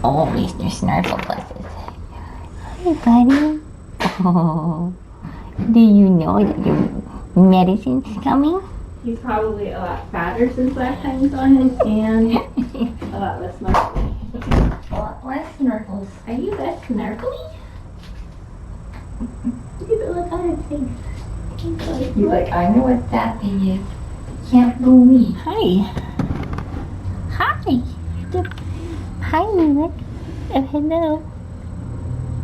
Oh, Mr. Snarflepusses. Hi, buddy. Oh, do you know that your medicine's coming? He's probably a lot fatter since last time we saw him, and a lot less muscly. A lot less snorkels. Are you less snarkly? Look at the look on his face. He's like, I know what that thing is. Can't fool me. Hi. Hi. Hi, Nick. Hello.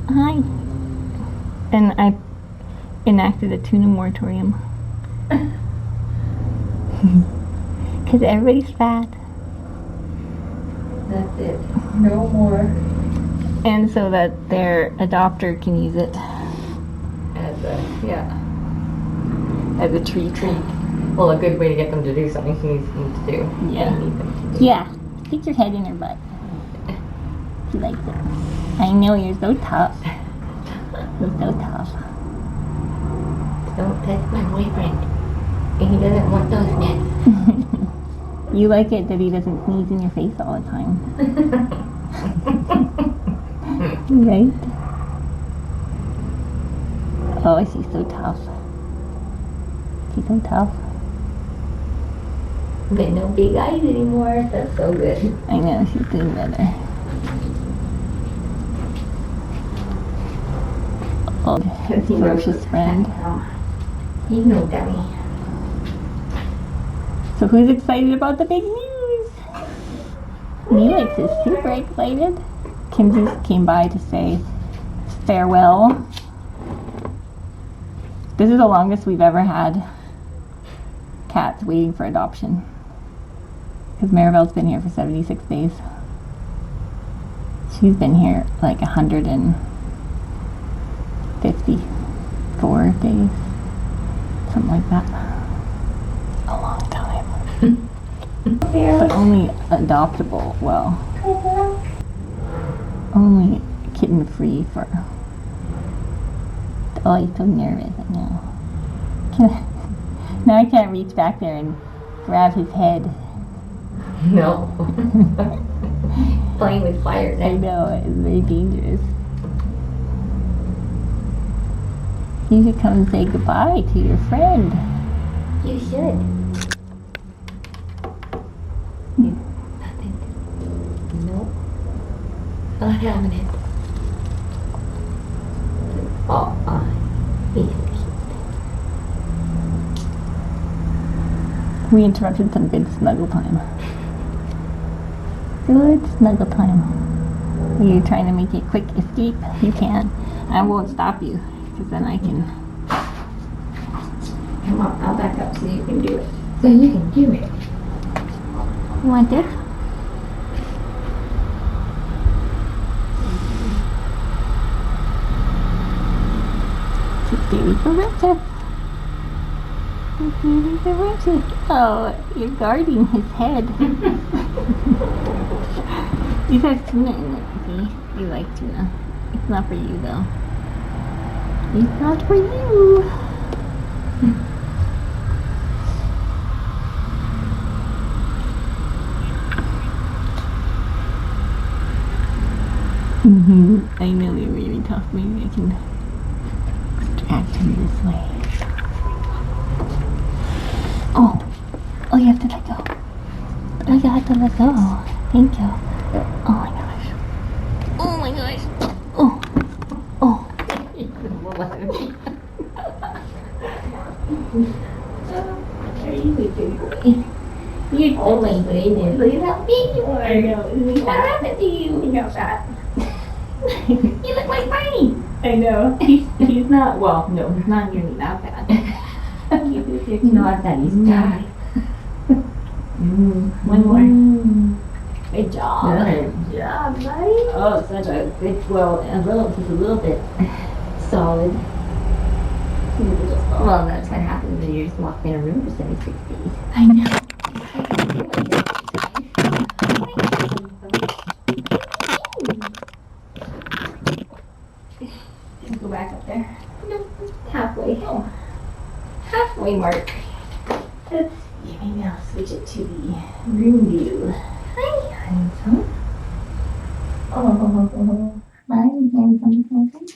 Hi. And I enacted a tuna moratorium. Because everybody's fat. That's it. No more. And so that their adopter can use it As a treat. Well, a good way to get them to do something he needs them to do. Yeah. They need them to do. Yeah. Stick your head in her butt. She likes it. I know, you're so tough. You're so tough. Don't touch my boyfriend. And he doesn't want those nuts. You like it that he doesn't sneeze in your face all the time. Right? Oh, she's so tough. She's so tough. But no big eyes anymore. That's so good. I know, she's doing better. Oh, ferocious friend. He's no dummy. So who's excited about the big news? Maralix is super excited. Kimsie came by to say farewell. This is the longest we've ever had cats waiting for adoption. Because Maribel's been here for 76 days. She's been here like 154 days. Something like that. A long time. But only adoptable, well, only kitten free for. Oh, he's so nervous, I know. Now I can't reach back there and grab his head. No. Playing with fire I now. know, it's very dangerous. You should come and say goodbye to your friend. You should. Nothing. Nope. Not having it. Oh, he's so cute. We interrupted some good snuggle time. Good snuggle time. Are you trying to make a quick escape? You can. I won't stop you, because then I can. Come on, I'll back up so you can do it. So you can do it. You want this? It's baby Baretta. It's baby Baretta. Oh, you're guarding his head. These have tuna in it, see? You like tuna. It's not for you, though. It's not for you. I know you're really tough. Maybe I can extract him this way. Oh, you have to let go. Oh, you have to let go. Thank you. Oh my gosh. Oh my gosh. Oh. You oh my goodness. Look at how big you are. I know. What happened to you? You got fat. You look like Barney. I know. He's not, well, no, he's not nearly that bad. You know, I thought he's died. One more. Good job. Good job, buddy. Oh, such a good, well, just a little bit solid. Well, that's what happens when you just walk in a room for 76 days. I know. Go back up there. Halfway. Oh. Halfway mark. Let's see, maybe I'll switch it to the room view. Hi, handsome. Oh, mine and something.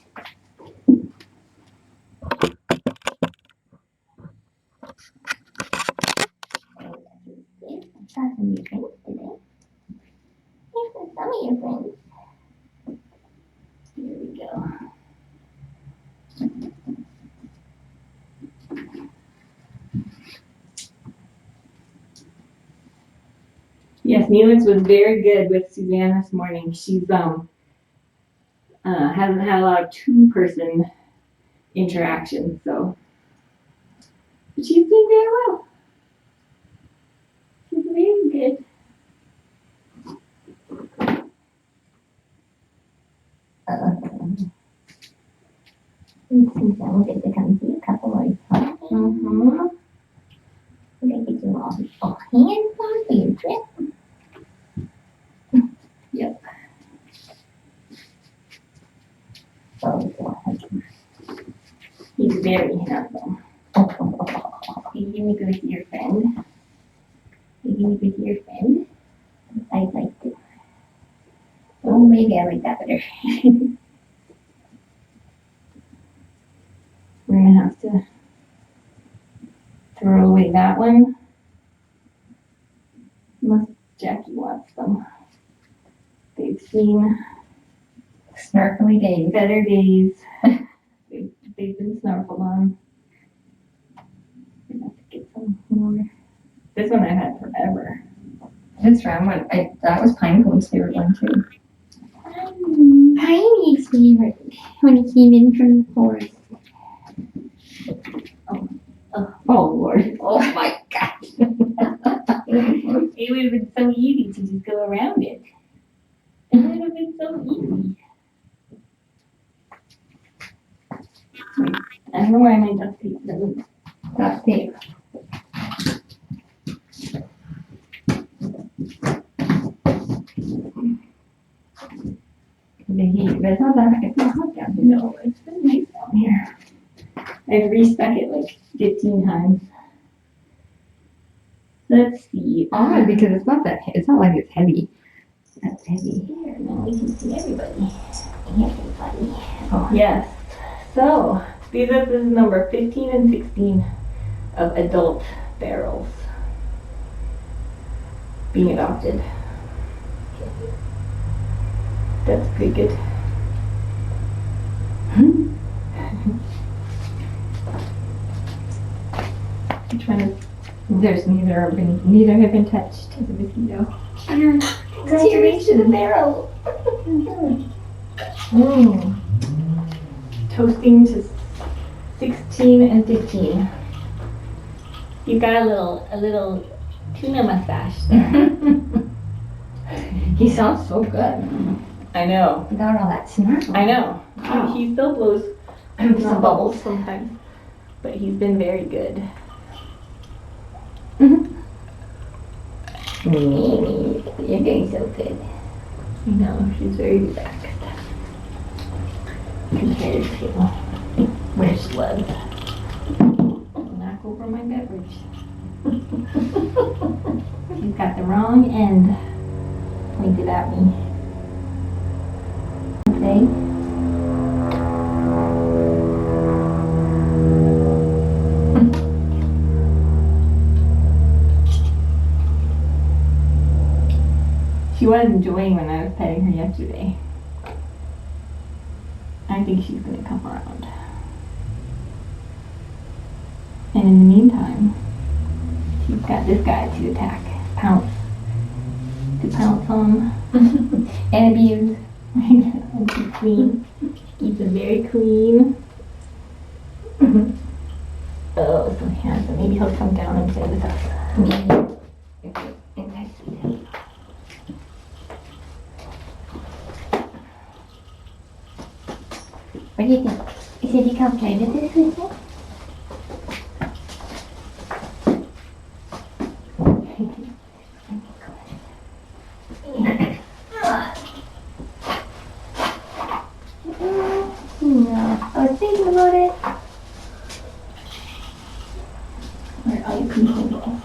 I saw some new friends today. Here's some of your friends. Here we go. Yes, Neelix was very good with Suzanne this morning. She's hasn't had a lot of two-person interaction, so but she's doing very well. She's very good. Suzanne will get to come see a couple more times. Mm-hmm. We're gonna get you all hands on for your trip. Yep. Oh, He's very handsome. you give me go with your friend. You give me go with your friend. I like it. Oh, maybe I like that better. We're gonna have to throw away that one. Unless Jackie wants them. They've seen Snarkly days. better days. They've been snarfled on. We're gonna have to get some more. This one I've had forever. This round one, that was Pinecone's favorite one too. Tiny's favorite when he came in from the forest. Oh Lord. Oh my God. It would have been so easy to just go around it. It would have been so easy. I don't know where my duct tape is. Duct tape. The heat, but it's not hot down here. No, it's been nice down here. I've restuck it like 15 times. Let's see. Odd because it's not like it's heavy. That's heavy. Here, now we can see everybody. Everybody. Oh, Yes. So, this is number 15 and 16 of adult barrels being adopted. That's pretty good. Which one is neither have been touched. the mosquito? Congratulations, Barrel. Toasting to 16 and 15. You've got a little tuna mustache there. He sounds so good. I know. Without all that snark. I know. Wow. He still blows Some bubbles. sometimes, but he's been very good. Mimi, you're doing so good. I know, she's very relaxed compared to where she was. Knock over my beverage. She's got the wrong end pointed at me. Okay. She was enjoying when I was petting her yesterday. I think she's going to come around. And in the meantime, she's got this guy to attack, to pounce on, And abuse. and keep clean. Keeps it very clean. Oh, so handsome. Maybe he'll come down and play with us. What do you think? Is it you come play with this with me? No, I was thinking about it. Where are you people?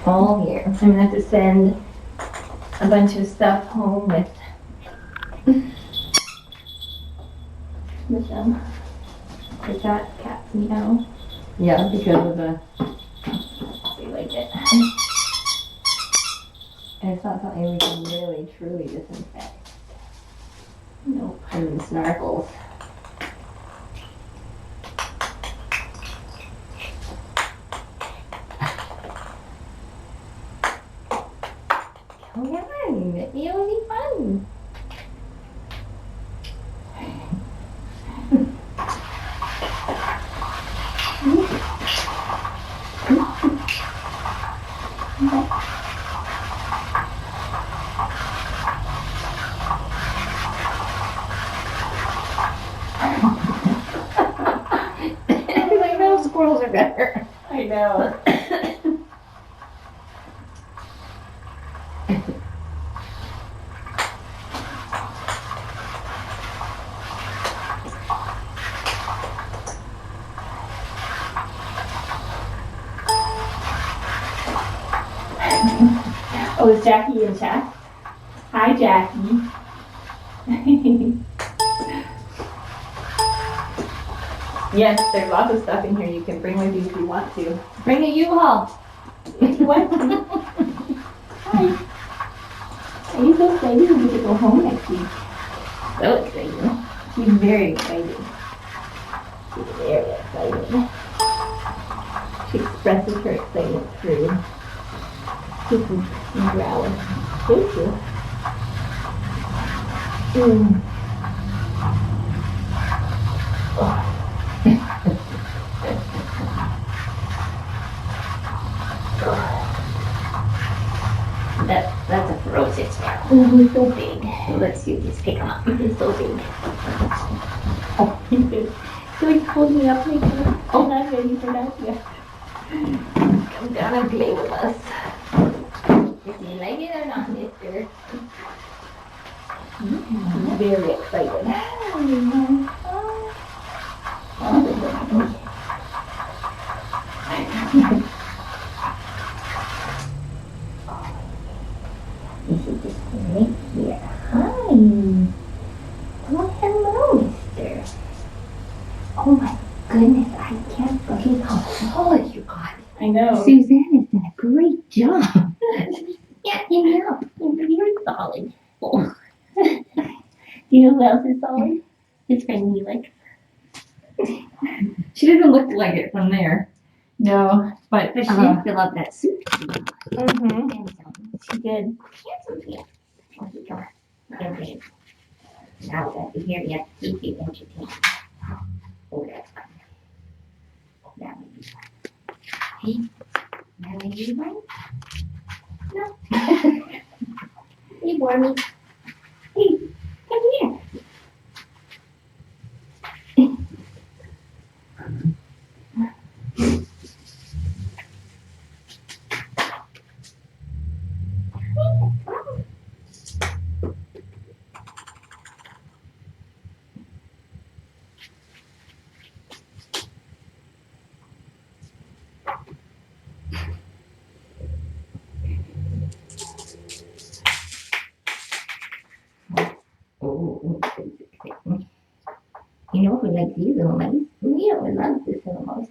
All here. I'm gonna have to send a bunch of stuff home with Michelle. I got cats meow. Yeah, because of the. They like it. And it's not something we can really truly disinfect. Nope. And snarkles. Come on, it'll be fun. Like those squirrels are better. I know. Oh, is Jackie in chat? Hi, Jackie. Yes, there's lots of stuff in here you can bring with you if you want to. Bring a U-Haul. If you want to. Hi. Are you so excited we get to go home next week? So exciting. She's very excited. She's very excited. She expresses her excitement through kissing and growling. Thank you. That's a ferocious smell. Oh, he's so big. Let's see, just pick him up. He's so big. Oh, so he's holding up like that. Oh, not ready for that yet. Come down and play with us. If you like it or not, mister. He's very excited. This is just right here. Hi. Oh, hello, mister. Oh my goodness, I can't believe how solid you got. I know. Suzanne has done a great job. Yeah, you know, you're solid. Oh. Do you know who else is solid? His friend Neelix. She doesn't look like it from there. No, but But she did fill up that soup. mm-hmm. She did. Okay. Now that you hear me, I have to keep you entertained. Oh, that's fine. That would be fine. Hey, that would be fine? No. Hey, Wormy. Hey, come here. Oh, you know who likes these little mice? Leo loves this little mouse.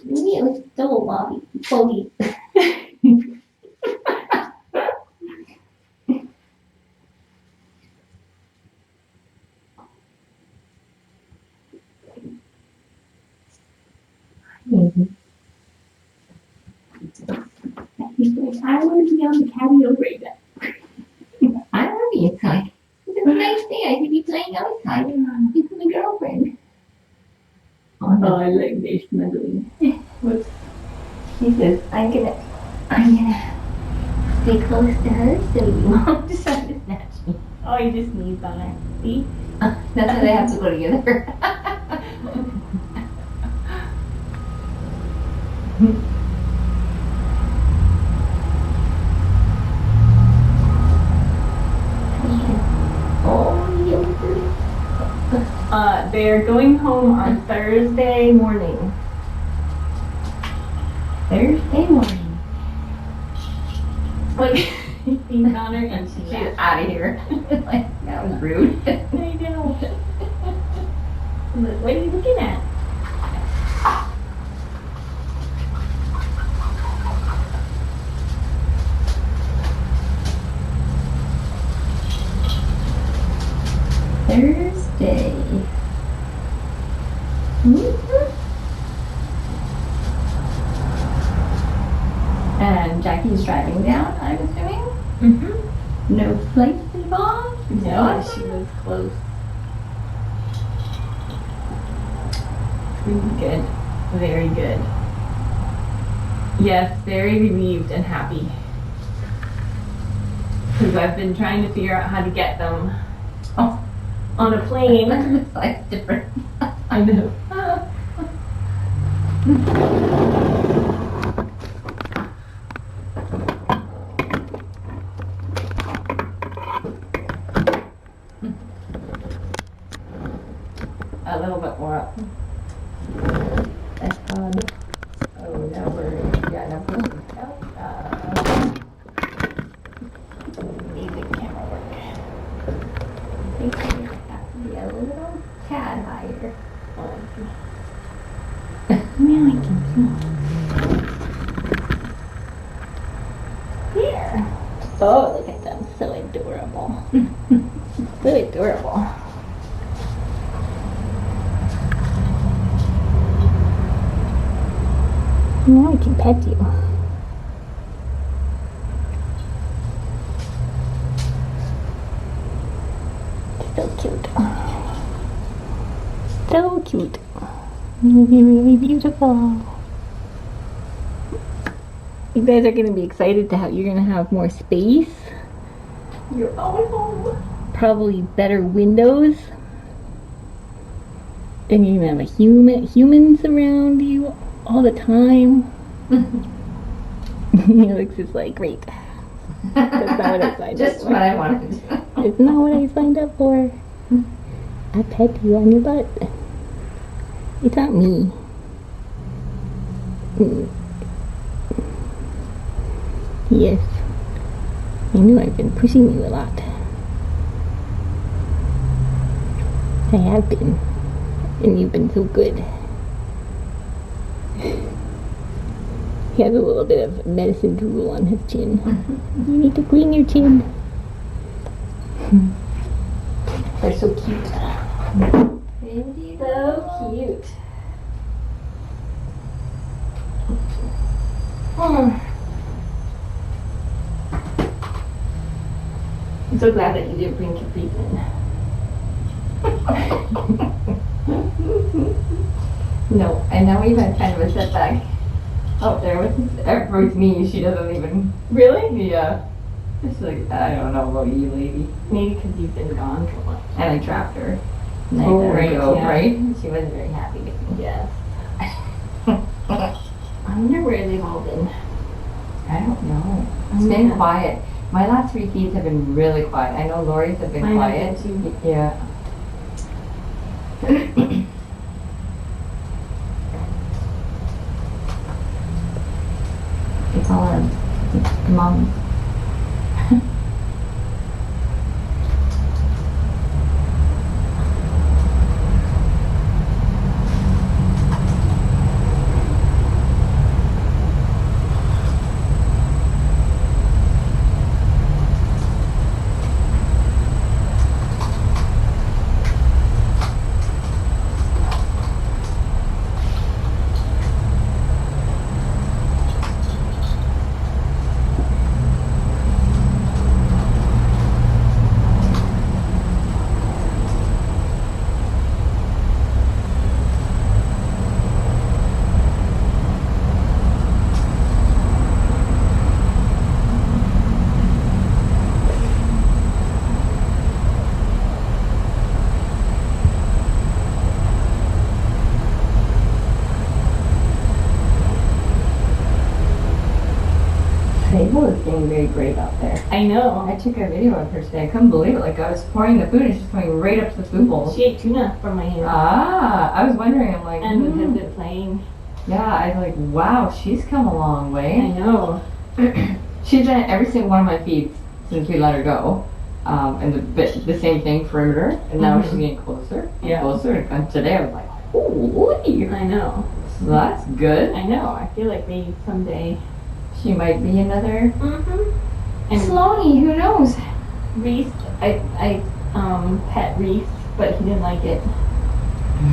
Leo is so Bobby. Bogey. I want to be on the patio right now. I want to be inside. It's a nice day. I could be playing outside. He's my girlfriend. Oh, I like their snuggling. Whoops. She says, I'm gonna stay close to her so you won't decide to snatch me. Oh, you just sneezed on it. See? That's why they have to go together. They're going home on Thursday morning. Thursday morning. Like, teeth on her, and she's out of here. Like, that was rude. I know. What are you looking at? Thursday. And Jackie's driving down, I'm assuming? Mm-hmm. No flights involved? No, she was close. Really good. Very good. Yes, very relieved and happy. Because I've been trying to figure out how to get them on a plane. It's like different. I know. A little bit more up. That's odd. Oh, now we're, yeah, now we're out. Amazing camera work. I think we have to be a little tad higher. Really can Here. Oh, look at them. So adorable. So adorable. Now I can pet you. So cute. So cute. Really, really beautiful. You guys are going to be excited to have, you're going to have more space. Your own home. Probably better windows. And you're going to have humans around you all the time. Alex is like, great. That's not what I signed Just up for. what I wanted. It's not what I signed up for. I pet you on your butt. It's not me. Yes. I knew I've been pushing you a lot. I have been. And you've been so good. He has a little bit of medicine drool on his chin. You need to clean your chin. They're so cute. So cute. I'm so glad that you didn't bring Caprice in. No, and now we've had kind of a setback out there with me. She doesn't even. Really? Yeah. It's like, I don't know about you, lady. Maybe because you've been gone so much. And I trapped her. Oh, Right, yeah. right? She wasn't very happy with me. Yes. I wonder where they've all been. I don't know. It's been quiet. My last 3 feeds have been really quiet. I know Lori's have been Mine quiet. have been too. Yeah. It's all our moms. Sable is being very brave out there. I know. I took a video of her today. I couldn't believe it. Like, I was pouring the food and she's coming right up to the food bowl. She ate tuna from my hand. Ah, I was wondering, I'm like, And has been playing. yeah, I was like, wow, she's come a long I way. know. She's done every single one of my feeds. since we let her go. And the same thing perimeter, and now she's getting closer and closer. And today I was like, holy, I know. so that's good. I know. I feel like maybe someday. She might be another And Sloaney, who knows? Reese, I pet Reese, but he didn't like it.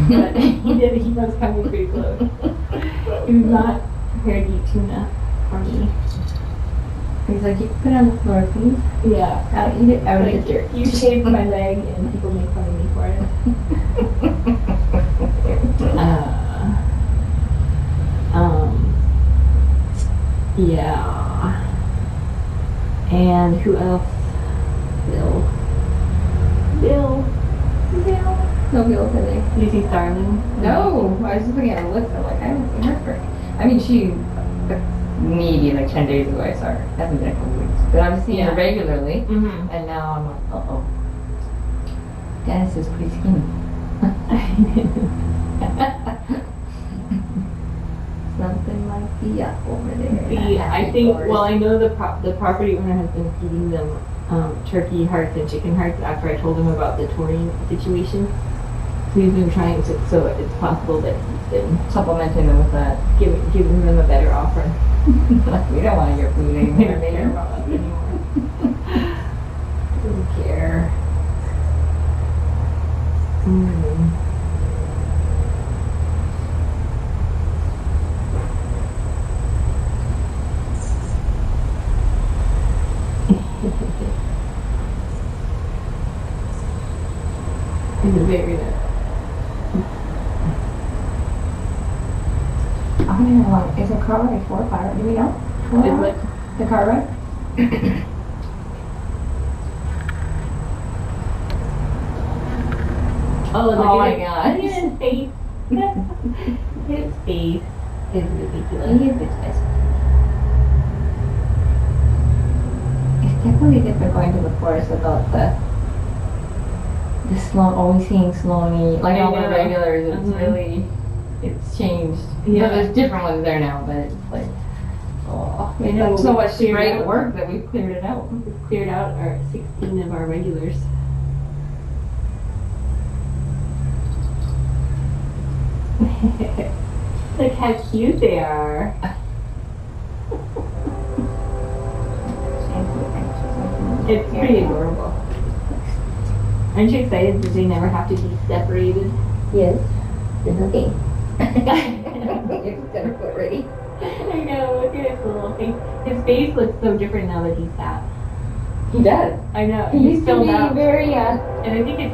But he was coming pretty close. He was not prepared to eat tuna for me. He's like, you can put it on the floor, please. Yeah. I'll eat it out of Like, the dirt. you shaved my leg and people make fun of me for it. Yeah. And who else? Bill. No Bill today. You see Starling? No, I was just looking at her list. I'm like, I haven't seen her for. I mean, she maybe like 10 days ago I saw her. Hasn't been a couple weeks, but I've seen her regularly. Mm-hmm. And now I'm like, uh-oh. Dennis is pretty skinny. Something might be up over there. I think, well, I know the property owner has been feeding them turkey hearts and chicken hearts after I told him about the taurine situation. So he's been trying to, so it's possible that he's been Supplementing them with that. giving them a better offer. We don't want your food They anymore. don't care about us anymore. Don't care. It's very nice. I don't even know how long. Is a car ride 4 or 5 hours? Do we know? 4 Is hours? it? The car ride? Oh, look Oh at my it. gosh. Look at his face. His face is ridiculous. He is this. It's definitely different going to the forest without the slow, always seeing Sloaney, like I all the know. regulars. It's Mhm. really, it's changed. Yeah. So there's different ones there now, but it's like, oh, I we've know, done so we much cleared great out. work that we've cleared it out. We've cleared out our 16 of our regulars. Look how cute they are. It's pretty adorable. Aren't you excited that they never have to be separated? Yes. It's okay. It's gonna put ready. I know, look at his little thing. His face looks so different now that he's fat. He does. I know. He he's used to filled be out. very, And I think his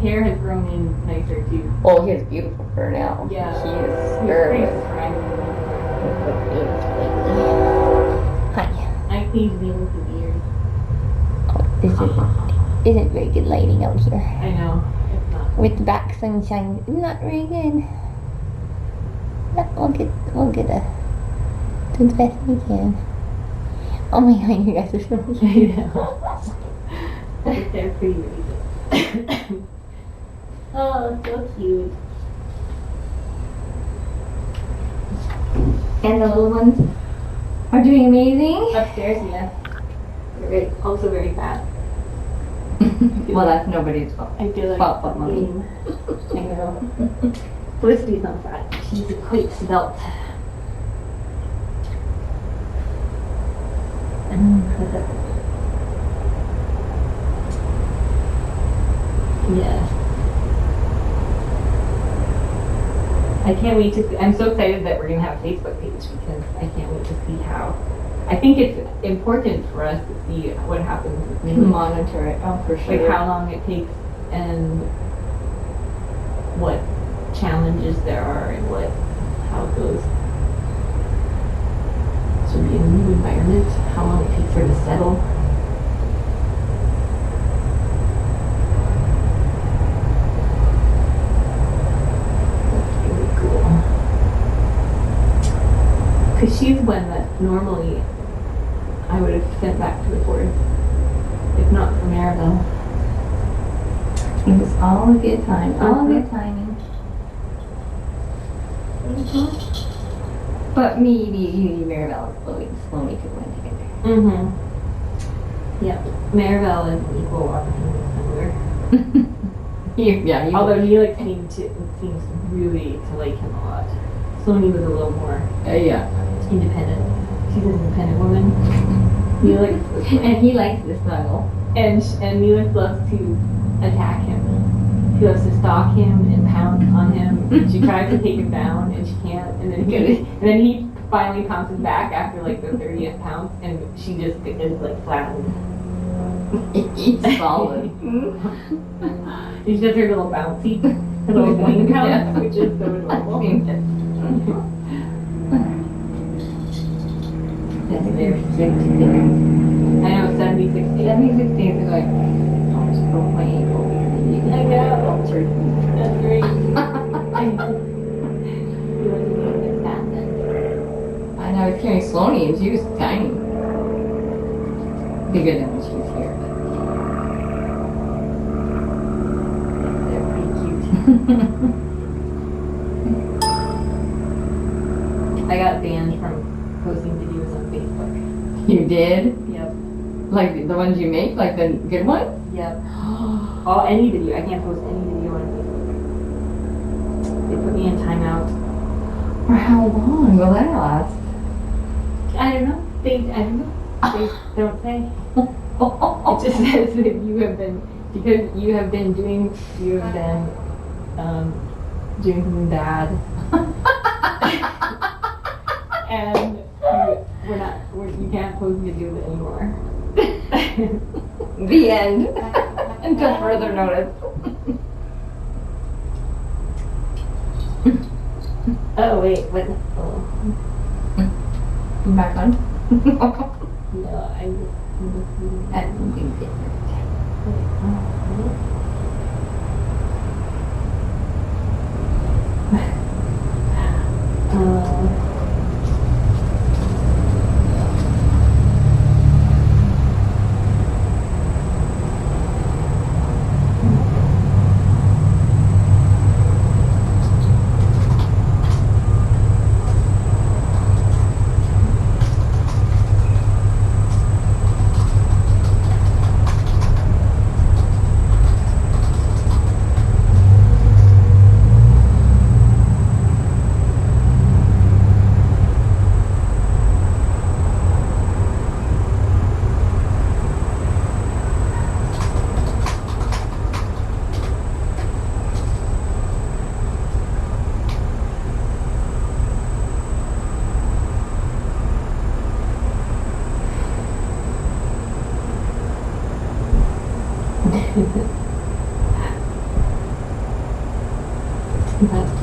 hair has grown in nicer too. oh, he has beautiful fur now. Yeah. He is He's very. pretty surprising. Hi. I cleaned me with the beard. This isn't very good lighting out here. I know. It's not. With the back sunshine, it's not very good. But we'll get do the best we can. Oh my god, you guys are so I cute. know. They're pretty good. Oh, so cute. And the little ones are doing amazing. Upstairs, yeah. They're also very fat. Well, that's nobody's fault. I feel like Fault but mommy. I know. Felicity's not fat. She's quite svelte. Yes. I can't wait to see. I'm so excited that we're going to have a Facebook page because I can't wait to see how. I think it's important for us to see what happens with me. Monitor it. Oh, for sure. Like how long it takes and what challenges there are and how it goes. Should be a new environment, how long it takes her to settle. That's really cool. Because she's one that normally I would have sent back to the forest, if not for Maribel. It was all a good time. All Mhm. good timing. But me, you, Maribel, and Chloe could win together. Mm-hmm. Yep. Maribel is an equal opportunity snuggler. Yeah, you. Although Neelix seems really to like him a lot. Sony was a little more Yeah. independent. She's an independent woman. Neelix And he likes to snuggle. and Neelix loves to attack him. She loves to stalk him and pounce on him. She tries to take him down and she can't. And then he finally pounces back after like the 30th pounce, and she just is like flattened. He's solid. She does her little bouncy, her little boing pounce, which is so adorable. That's very cute. I know, 76 days. 76 days ago, I almost broke my ankle. I know. That's great. And I was carrying Sloanie, and she was tiny. Bigger than when she was here, but They're pretty cute. I got banned from posting videos on Facebook. you did? Yep. Like the ones you make, like the good ones? Yep. Any video. I can't post any video on Facebook. They put me in timeout. For how long will that last? I don't know. They don't say. It just says that you have been doing something bad. And you can't post videos anymore. The end. Until further notice. Oh wait, what? Oh. You back on? No, That's something different. That's